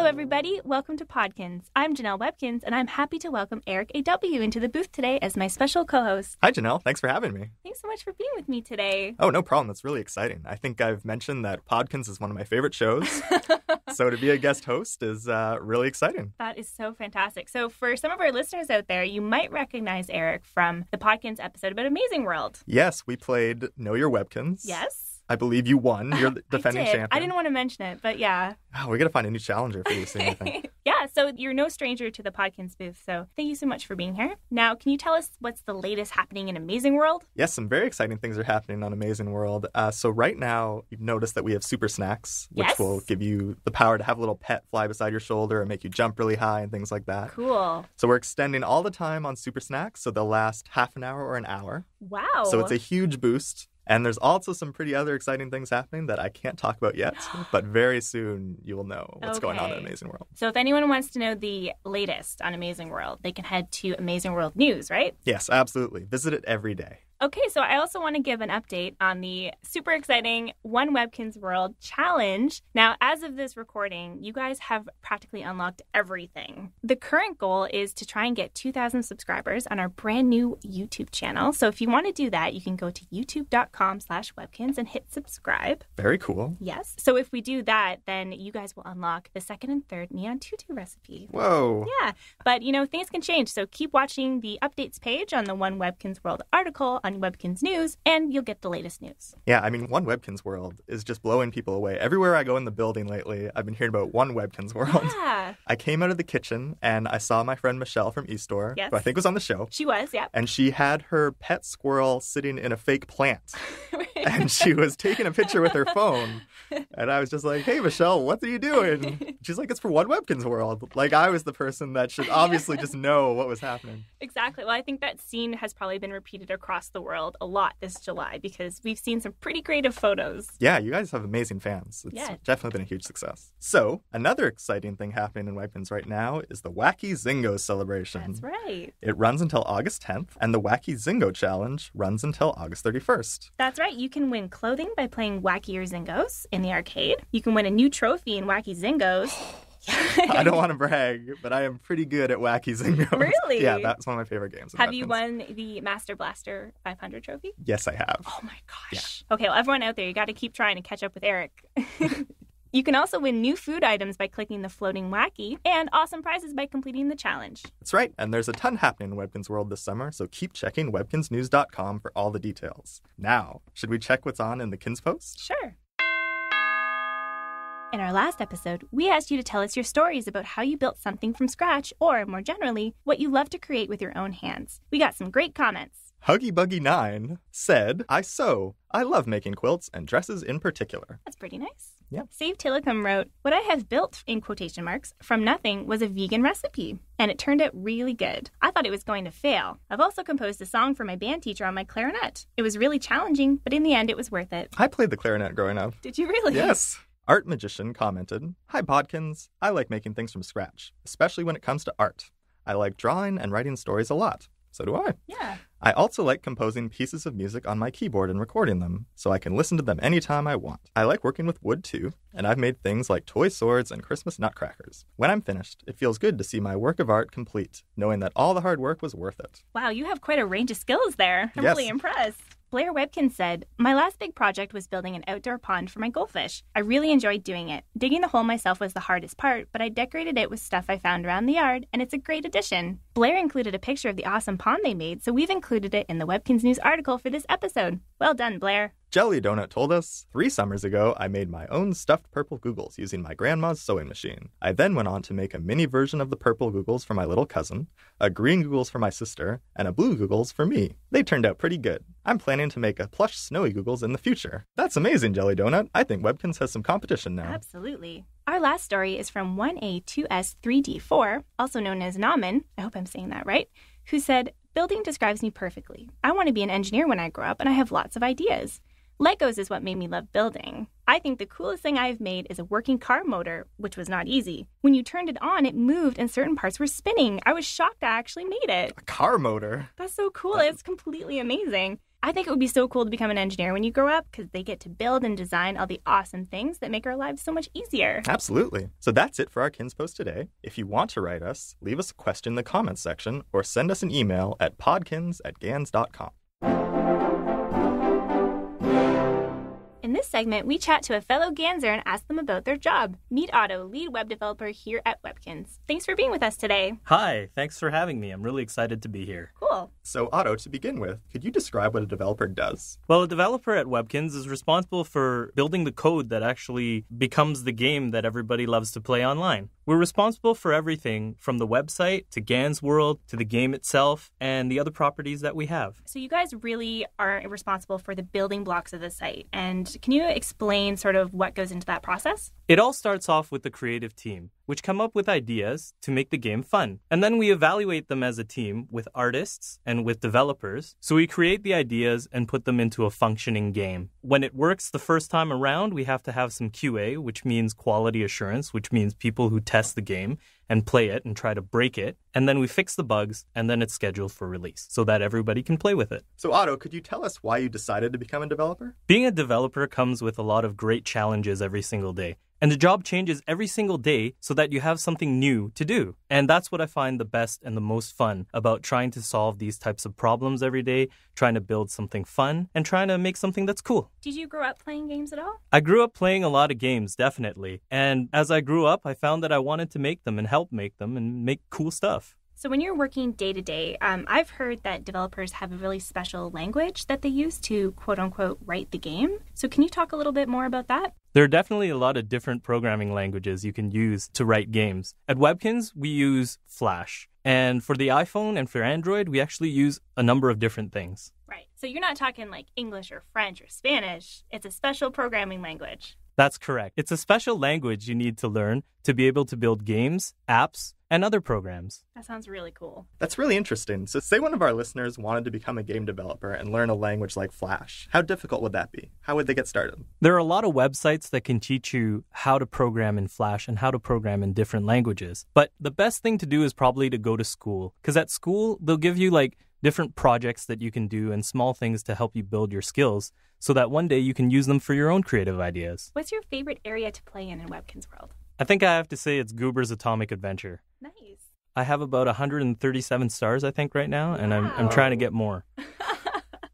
everybody. Welcome to Podkinz. I'm Gennelle Webkinz, and I'm happy to welcome Eric A.W. into the booth today as my special co-host. Hi, Gennelle. Thanks for having me. Thanks so much for being with me today. Oh, no problem. That's really exciting. I think I've mentioned that Podkinz is one of my favorite shows. So to be a guest host is really exciting. That is so fantastic. So for some of our listeners out there, you might recognize Eric from the Podkinz episode about Amazing World. Yes, we played Know Your Webkinz. Yes. I believe you won. You're the defending champion. I didn't want to mention it, but yeah. Oh, we got to find a new challenger for you soon, I think. Yeah, so you're no stranger to the Podkinz booth, so thank you so much for being here. Now, can you tell us what's the latest happening in Amazing World? Yes, some very exciting things are happening on Amazing World. So right now, you've noticed that we have super snacks, which will give you the power to have a little pet fly beside your shoulder and make you jump really high and things like that. Cool. So we're extending all the time on super snacks, so they'll last half an hour or an hour. Wow. So it's a huge boost. And there's also some pretty other exciting things happening that I can't talk about yet, but very soon you will know what's going on in Amazing World. So if anyone wants to know the latest on Amazing World, they can head to Amazing World News, right? Yes, absolutely. Visit it every day. Okay, so I also want to give an update on the super exciting One Webkinz World Challenge. Now, as of this recording, you guys have practically unlocked everything. The current goal is to try and get 2,000 subscribers on our brand new YouTube channel. So if you want to do that, you can go to youtube.com/Webkinz and hit subscribe. Very cool. Yes. So if we do that, then you guys will unlock the second and third Neon Tutu recipe. Whoa. Yeah. But, things can change. So keep watching the updates page on the One Webkinz World article on Webkinz News, and you'll get the latest news. Yeah, I mean, One Webkinz World is just blowing people away. Everywhere I go in the building lately, I've been hearing about One Webkinz World. Yeah. I came out of the kitchen, and I saw my friend Michelle from eStore, who I think was on the show. She was, yeah. And she had her pet squirrel sitting in a fake plant. And she was taking a picture with her phone. And I was just like, hey, Michelle, what are you doing? She's like, it's for One Webkinz World. Like, I was the person that should obviously just know what was happening. Exactly. Well, I think that scene has probably been repeated across the world a lot this July because we've seen some pretty creative photos. Yeah, you guys have amazing fans. It's definitely been a huge success. So, another exciting thing happening in Webkinz right now is the Wacky Zingo celebration. That's right. It runs until August 10th, and the Wacky Zingo Challenge runs until August 31st. That's right. You can win clothing by playing Wackier Zingos in the arcade. You can win a new trophy in Wacky Zingos. I don't want to brag, but I am pretty good at Wacky Zingos. Really? Yeah, that's one of my favorite games. Have you won the Master Blaster 500 trophy? Yes, I have. Oh my gosh. Yeah. Okay, well, everyone out there, you got to keep trying to catch up with Eric. You can also win new food items by clicking the floating Wacky and awesome prizes by completing the challenge. That's right, and there's a ton happening in Webkinz World this summer, so keep checking webkinznews.com for all the details. Now, should we check what's on in the Kinz Post? Sure. In our last episode, we asked you to tell us your stories about how you built something from scratch, or more generally, what you love to create with your own hands. We got some great comments. HuggyBuggy9 said, I sew. I love making quilts and dresses in particular. That's pretty nice. Yeah. Save Tillicum wrote, what I have built, in quotation marks, from nothing was a vegan recipe, and it turned out really good. I thought it was going to fail. I've also composed a song for my band teacher on my clarinet. It was really challenging, but in the end, it was worth it. I played the clarinet growing up. Did you really? Yes. Art Magician commented, Hi, Podkinz. I like making things from scratch, especially when it comes to art. I like drawing and writing stories a lot. So do I. Yeah. I also like composing pieces of music on my keyboard and recording them, so I can listen to them anytime I want. I like working with wood, too, and I've made things like toy swords and Christmas nutcrackers. When I'm finished, it feels good to see my work of art complete, knowing that all the hard work was worth it. Wow, you have quite a range of skills there. I'm really impressed. Blair Webkinz said, my last big project was building an outdoor pond for my goldfish. I really enjoyed doing it. Digging the hole myself was the hardest part, but I decorated it with stuff I found around the yard, and it's a great addition. Blair included a picture of the awesome pond they made, so we've included it in the Webkinz News article for this episode. Well done, Blair. Jelly Donut told us, 3 summers ago, I made my own stuffed purple googles using my grandma's sewing machine. I then went on to make a mini version of the purple googles for my little cousin, a green googles for my sister, and a blue googles for me. They turned out pretty good. I'm planning to make a plush snowy googles in the future. That's amazing, Jelly Donut. I think Webkinz has some competition now. Absolutely. Our last story is from 1A2S3D4, also known as Naman, I hope I'm saying that right, who said, building describes me perfectly. I want to be an engineer when I grow up, and I have lots of ideas. Legos is what made me love building. I think the coolest thing I've made is a working car motor, which was not easy. When you turned it on, it moved and certain parts were spinning. I was shocked I actually made it. A car motor? That's so cool. It's completely amazing. I think it would be so cool to become an engineer when you grow up because they get to build and design all the awesome things that make our lives so much easier. Absolutely. So that's it for our Kinz Post today. If you want to write us, leave us a question in the comments section or send us an email at podkinz@gans.com. In this segment, we chat to a fellow Ganser and ask them about their job. Meet Otto, lead web developer here at Webkinz. Thanks for being with us today. Hi, thanks for having me. I'm really excited to be here. Cool. So Otto, to begin with, could you describe what a developer does? Well, a developer at Webkinz is responsible for building the code that actually becomes the game that everybody loves to play online. We're responsible for everything from the website to Ganz World to the game itself and the other properties that we have. So you guys really are responsible for the building blocks of the site. And can you explain sort of what goes into that process? It all starts off with the creative team, which come up with ideas to make the game fun. And then we evaluate them as a team with artists and with developers. So we create the ideas and put them into a functioning game. When it works the first time around, we have to have some QA, which means quality assurance, which means people who test the game and play it and try to break it. And then we fix the bugs, and then it's scheduled for release so that everybody can play with it. So Otto, could you tell us why you decided to become a developer? Being a developer comes with a lot of great challenges every single day. And the job changes every single day so that you have something new to do. And that's what I find the best and the most fun about trying to solve these types of problems every day, trying to build something fun, and trying to make something that's cool. Did you grow up playing games at all? I grew up playing a lot of games, definitely. And as I grew up, I found that I wanted to make them and help make them and make cool stuff. So when you're working day to day, I've heard that developers have a really special language that they use to quote unquote write the game. So can you talk a little bit more about that? There are definitely a lot of different programming languages you can use to write games. At Webkinz, we use Flash. And for the iPhone and for Android, we actually use a number of different things. Right. So you're not talking like English or French or Spanish. It's a special programming language. That's correct. It's a special language you need to learn to be able to build games, apps, and other programs. That sounds really cool. That's really interesting. So say one of our listeners wanted to become a game developer and learn a language like Flash. How difficult would that be? How would they get started? There are a lot of websites that can teach you how to program in Flash and how to program in different languages. But the best thing to do is probably to go to school. Because at school, they'll give you like different projects that you can do and small things to help you build your skills so that one day you can use them for your own creative ideas. What's your favorite area to play in Webkinz World? I think I have to say it's Goober's Atomic Adventure. Nice. I have about 137 stars, I think, right now, and I'm trying to get more.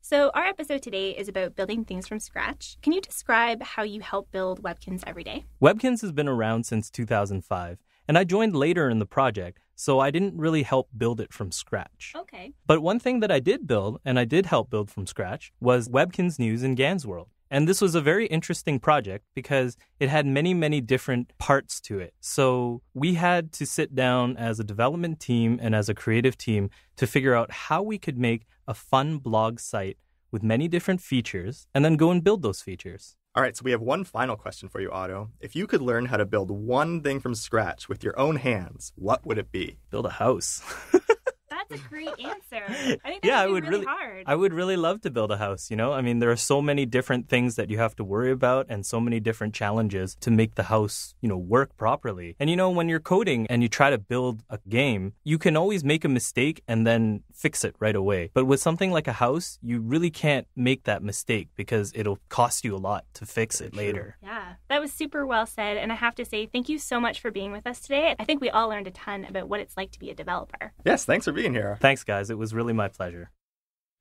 So our episode today is about building things from scratch. Can you describe how you help build Webkinz every day? Webkinz has been around since 2005, and I joined later in the project, so I didn't really help build it from scratch. Okay. But one thing that I did build, and I did help build from scratch, was Webkinz News in Ganz World. And this was a very interesting project because it had many, many different parts to it. So we had to sit down as a development team and as a creative team to figure out how we could make a fun blog site with many different features and then go and build those features. All right, so we have one final question for you, Otto. If you could learn how to build one thing from scratch with your own hands, what would it be? Build a house. That's a great answer. I think Yeah, would be really hard. I would really love to build a house, you know? I mean, there are so many different things that you have to worry about and so many different challenges to make the house, work properly. And, when you're coding and you try to build a game, you can always make a mistake and then fix it right away. But with something like a house, you really can't make that mistake because it'll cost you a lot to fix it later. Yeah, that was super well said. And I have to say, thank you so much for being with us today. I think we all learned a ton about what it's like to be a developer. Yes, thanks for being here. Thanks, guys. It was really my pleasure.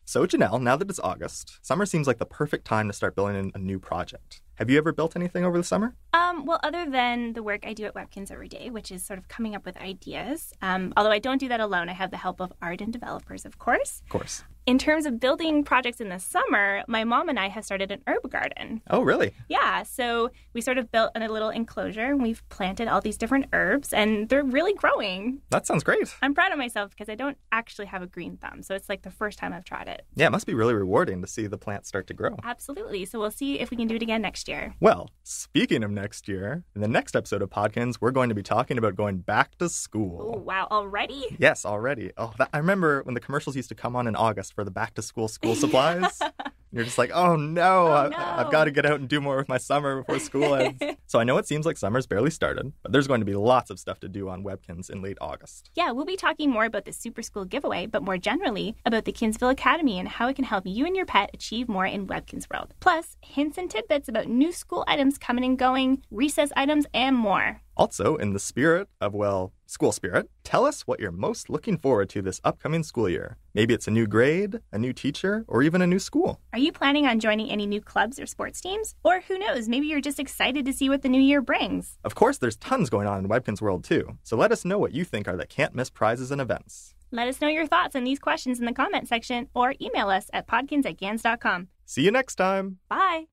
So, Gennelle, now that it's August, summer seems like the perfect time to start building a new project. Have you ever built anything over the summer? Well, other than the work I do at Webkinz every day, which is sort of coming up with ideas, although I don't do that alone, I have the help of art and developers, of course. Of course. In terms of building projects in the summer, my mom and I have started an herb garden. Oh, really? Yeah, so we sort of built a little enclosure, and we've planted all these different herbs, and they're really growing. That sounds great. I'm proud of myself because I don't actually have a green thumb, so it's like the first time I've tried it. Yeah, it must be really rewarding to see the plants start to grow. Absolutely. So we'll see if we can do it again next year. Well, speaking of next year, in the next episode of Podkinz, we're going to be talking about going back to school. Oh, wow. Already? Yes, already. Oh, I remember when the commercials used to come on in August for the back to school supplies. You're just like, oh no, I've got to get out and do more with my summer before school ends. So I know it seems like summer's barely started, but there's going to be lots of stuff to do on Webkinz in late August. Yeah, we'll be talking more about the Super School giveaway, but more generally about the Kinsville Academy and how it can help you and your pet achieve more in Webkinz World. Plus, hints and tidbits about new school items coming and going, recess items, and more. Also, in the spirit of, well, school spirit, tell us what you're most looking forward to this upcoming school year. Maybe it's a new grade, a new teacher, or even a new school. Are you planning on joining any new clubs or sports teams? Or who knows, maybe you're just excited to see what the new year brings. Of course, there's tons going on in Webkinz World too, so let us know what you think are the can't-miss prizes and events. Let us know your thoughts on these questions in the comment section or email us at podkinz@gans.com. See you next time! Bye!